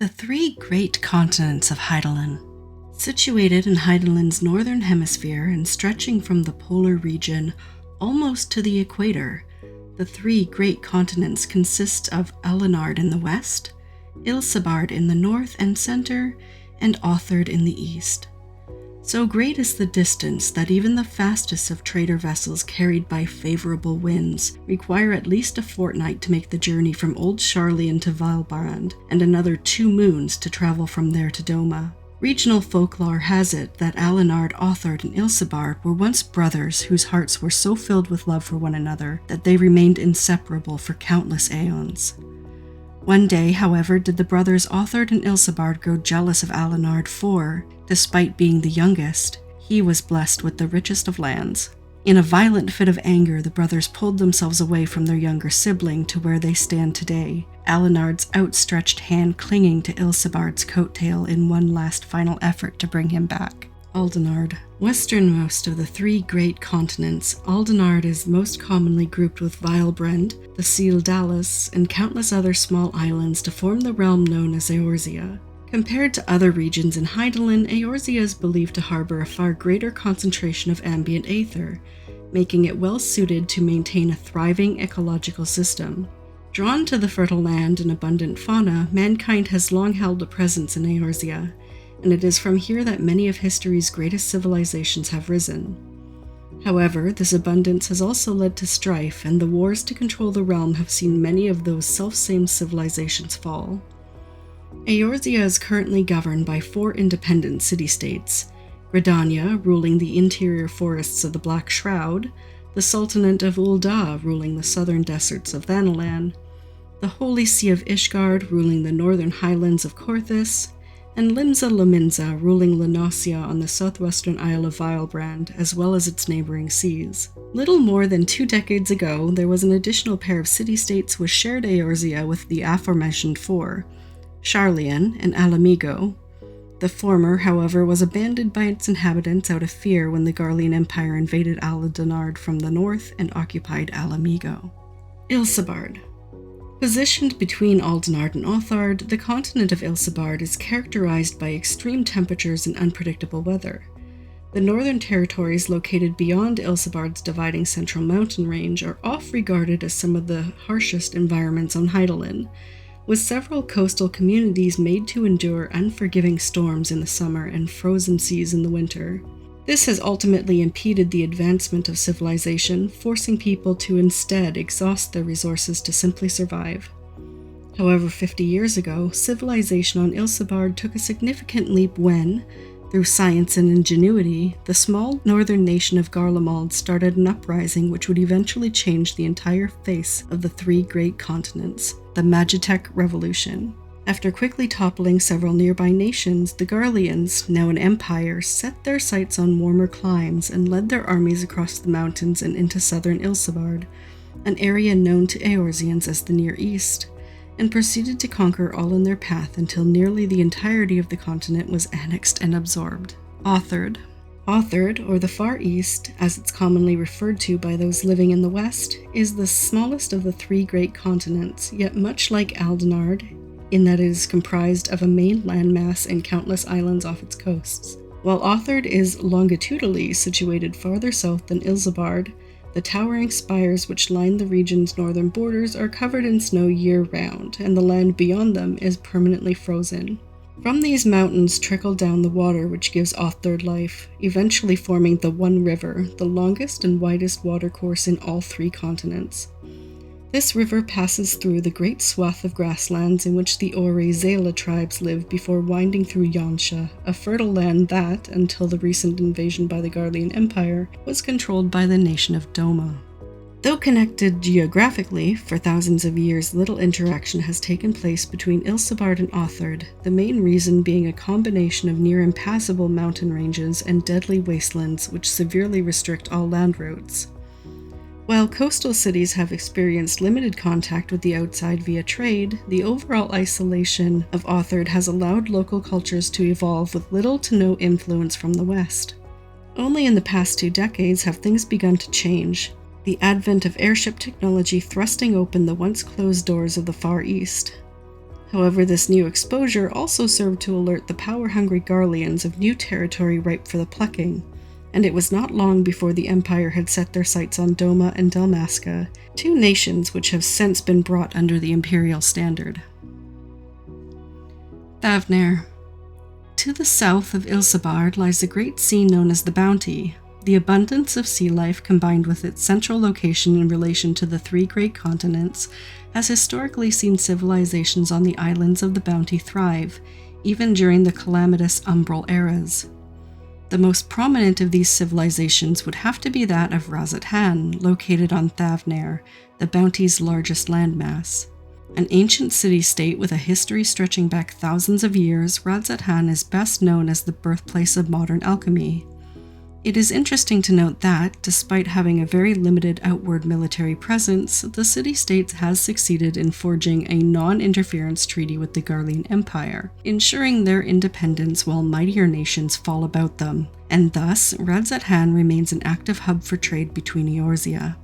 The three great continents of Hydaelyn. Situated in Hydaelyn's northern hemisphere and stretching from the polar region almost to the equator, the three great continents consist of Alinard in the west, Ilsabard in the north and center, and Authard in the east. So great is the distance that even the fastest of trader vessels carried by favorable winds require at least a fortnight to make the journey from Old Sharlayan to Vylbrand, and another 2 moons to travel from there to Doma. Regional folklore has it that Alinard, Authard, and Ilsabard were once brothers whose hearts were so filled with love for one another that they remained inseparable for countless aeons. One day, however, did the brothers Authard and Ilsabard grow jealous of Alinard, for, despite being the youngest, he was blessed with the richest of lands. In a violent fit of anger, the brothers pulled themselves away from their younger sibling to where they stand today, Alinard's outstretched hand clinging to Ilsabard's coattail in one last final effort to bring him back. Aldenard. Westernmost of the three great continents, Aldenard is most commonly grouped with Vylbrand, the Seal Dallas, and countless other small islands to form the realm known as Eorzea. Compared to other regions in Hydaelyn, Eorzea is believed to harbor a far greater concentration of ambient aether, making it well suited to maintain a thriving ecological system. Drawn to the fertile land and abundant fauna, mankind has long held a presence in Eorzea, and it is from here that many of history's greatest civilizations have risen. However, this abundance has also led to strife, and the wars to control the realm have seen many of those selfsame civilizations fall. Eorzea is currently governed by 4 independent city-states: Gridania, ruling the interior forests of the Black Shroud, the Sultanate of Ul'dah, ruling the southern deserts of Thanalan, the Holy See of Ishgard, ruling the northern highlands of Korthis, and Limsa Lominsa, ruling Lenosia on the southwestern Isle of Vylbrand, as well as its neighboring seas. Little more than 2 decades ago, there was an additional pair of city-states which shared Eorzea with the aforementioned 4, Sharlayan and Alamigo. The former, however, was abandoned by its inhabitants out of fear when the Garlean Empire invaded Aldenard from the north and occupied Alamigo. Ilsabard. Positioned between Aldenard and Authard, the continent of Ilsabard is characterized by extreme temperatures and unpredictable weather. The northern territories located beyond Ilsabard's dividing central mountain range are oft regarded as some of the harshest environments on Hydaelyn, with several coastal communities made to endure unforgiving storms in the summer and frozen seas in the winter. This has ultimately impeded the advancement of civilization, forcing people to instead exhaust their resources to simply survive. However, 50 years ago, civilization on Ilsabard took a significant leap when, through science and ingenuity, the small northern nation of Garlemald started an uprising which would eventually change the entire face of the 3 great continents, the Magitek Revolution. After quickly toppling several nearby nations, the Garleans, now an empire, set their sights on warmer climes and led their armies across the mountains and into southern Ilsabard, an area known to Eorzeans as the Near East, and proceeded to conquer all in their path until nearly the entirety of the continent was annexed and absorbed. Authard. Authard, or the Far East, as it's commonly referred to by those living in the West, is the smallest of the 3 great continents, yet much like Aldenard, in that it is comprised of a main landmass and countless islands off its coasts. While Authard is longitudinally situated farther south than Ilsabard, the towering spires which line the region's northern borders are covered in snow year-round, and the land beyond them is permanently frozen. From these mountains trickle down the water which gives Authard life, eventually forming the One River, the longest and widest watercourse in all 3 continents. This river passes through the great swath of grasslands in which the Ore Zala tribes lived before winding through Yonsha, a fertile land that, until the recent invasion by the Garlean Empire, was controlled by the nation of Doma. Though connected geographically, for thousands of years little interaction has taken place between Ilsabard and Authard, the main reason being a combination of near impassable mountain ranges and deadly wastelands which severely restrict all land routes. While coastal cities have experienced limited contact with the outside via trade, the overall isolation of Authard has allowed local cultures to evolve with little to no influence from the West. Only in the past 2 decades have things begun to change, the advent of airship technology thrusting open the once closed doors of the Far East. However, this new exposure also served to alert the power-hungry Garleans of new territory ripe for the plucking, and it was not long before the Empire had set their sights on Doma and Dalmasca, two nations which have since been brought under the imperial standard. Thavnair. To the south of Ilsabard lies the great sea known as the Bounty. The abundance of sea life combined with its central location in relation to the three great continents has historically seen civilizations on the islands of the Bounty thrive, even during the calamitous umbral eras. The most prominent of these civilizations would have to be that of Razat-Han, located on Thavnair, the Bounty's largest landmass. An ancient city-state with a history stretching back thousands of years, Razat-Han is best known as the birthplace of modern alchemy. It is interesting to note that, despite having a very limited outward military presence, the city-state has succeeded in forging a non-interference treaty with the Garlean Empire, ensuring their independence while mightier nations fall about them, and thus Razat-Han remains an active hub for trade between Eorzea.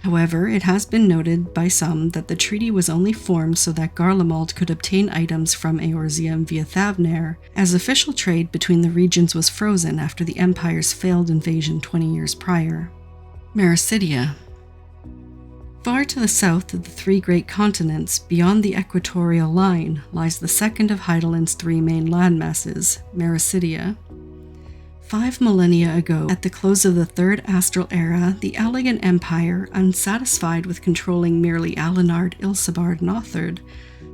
However, it has been noted by some that the treaty was only formed so that Garlemald could obtain items from Eorzea via Thavnair, as official trade between the regions was frozen after the Empire's failed invasion 20 years prior. Mericidia. Far to the south of the three great continents, beyond the equatorial line, lies the second of Hydaelyn's three main landmasses, Mericidia. 5 millennia ago, at the close of the Third Astral Era, the Allagan Empire, unsatisfied with controlling merely Alinard, Ilsabard, and Othard,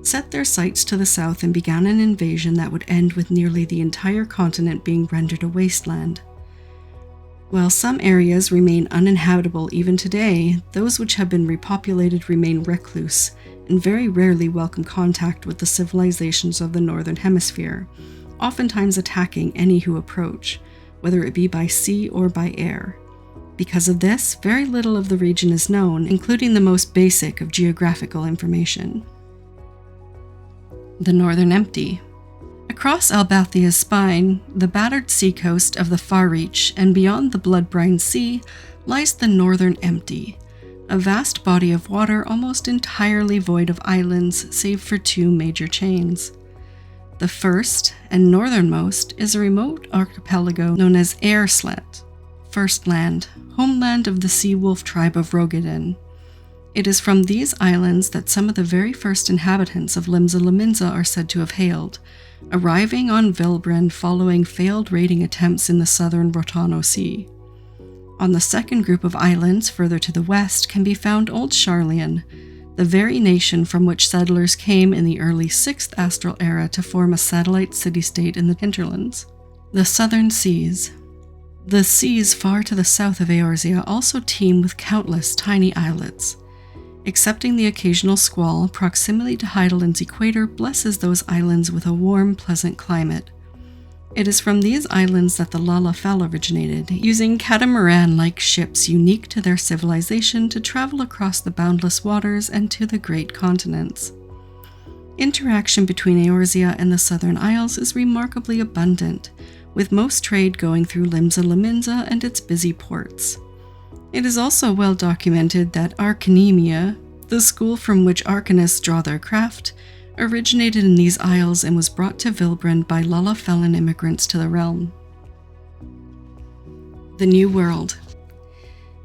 set their sights to the south and began an invasion that would end with nearly the entire continent being rendered a wasteland. While some areas remain uninhabitable even today, those which have been repopulated remain recluse and very rarely welcome contact with the civilizations of the Northern Hemisphere, oftentimes attacking any who approach, whether it be by sea or by air. Because of this, very little of the region is known, including the most basic of geographical information. The Northern Empty. Across Albathia's spine, the battered seacoast of the Far Reach, and beyond the blood-brine sea, lies the Northern Empty, a vast body of water almost entirely void of islands save for two major chains. The first, and northernmost, is a remote archipelago known as Airslet, First Land, homeland of the sea wolf tribe of Rogadin. It is from these islands that some of the very first inhabitants of Limsa Lominsa are said to have hailed, arriving on Vilbrand following failed raiding attempts in the southern Rotano Sea. On the second group of islands further to the west can be found Old Sharlayan, the very nation from which settlers came in the early 6th Astral Era to form a satellite city-state in the hinterlands. The Southern Seas. The seas far to the south of Eorzea also teem with countless tiny islets. Excepting the occasional squall, proximity to Hydaelyn's equator blesses those islands with a warm, pleasant climate. It is from these islands that the Lalafell originated, using catamaran-like ships unique to their civilization to travel across the boundless waters and to the great continents. Interaction between Eorzea and the Southern Isles is remarkably abundant, with most trade going through Limsa Lominsa and its busy ports. It is also well documented that Arcanemia, the school from which arcanists draw their craft, originated in these isles and was brought to Vilbrand by Lalafellan immigrants to the realm. The New World.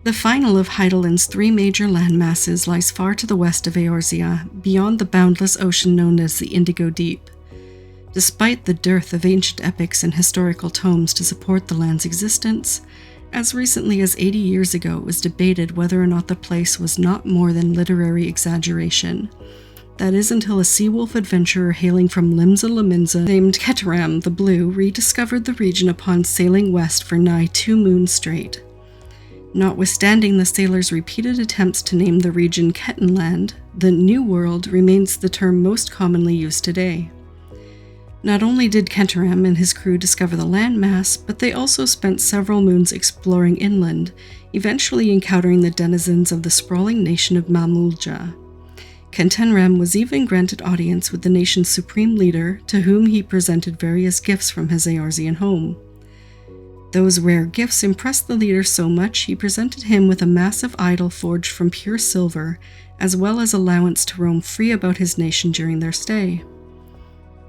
The final of Hydaelyn's three major landmasses lies far to the west of Eorzea, beyond the boundless ocean known as the Indigo Deep. Despite the dearth of ancient epics and historical tomes to support the land's existence, as recently as 80 years ago it was debated whether or not the place was not more than literary exaggeration. That is until a seawolf adventurer hailing from Limsa Lominsa named Ketaram the Blue rediscovered the region upon sailing west for nigh 2 moons straight. Notwithstanding the sailor's repeated attempts to name the region Ketenland, the New World remains the term most commonly used today. Not only did Ketaram and his crew discover the landmass, but they also spent several moons exploring inland, eventually encountering the denizens of the sprawling nation of Mamulja. Kentenram was even granted audience with the nation's supreme leader, to whom he presented various gifts from his Eorzean home. Those rare gifts impressed the leader so much he presented him with a massive idol forged from pure silver, as well as allowance to roam free about his nation during their stay.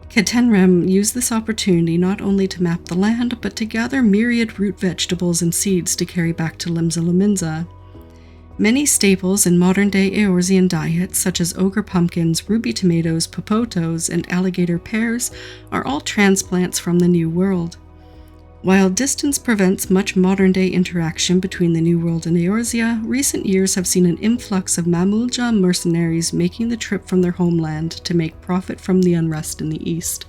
Ketenrem used this opportunity not only to map the land, but to gather myriad root vegetables and seeds to carry back to Limsa. Many staples in modern-day Eorzean diets, such as ogre pumpkins, ruby tomatoes, popotos, and alligator pears, are all transplants from the New World. While distance prevents much modern-day interaction between the New World and Eorzea, recent years have seen an influx of Mamulja mercenaries making the trip from their homeland to make profit from the unrest in the east.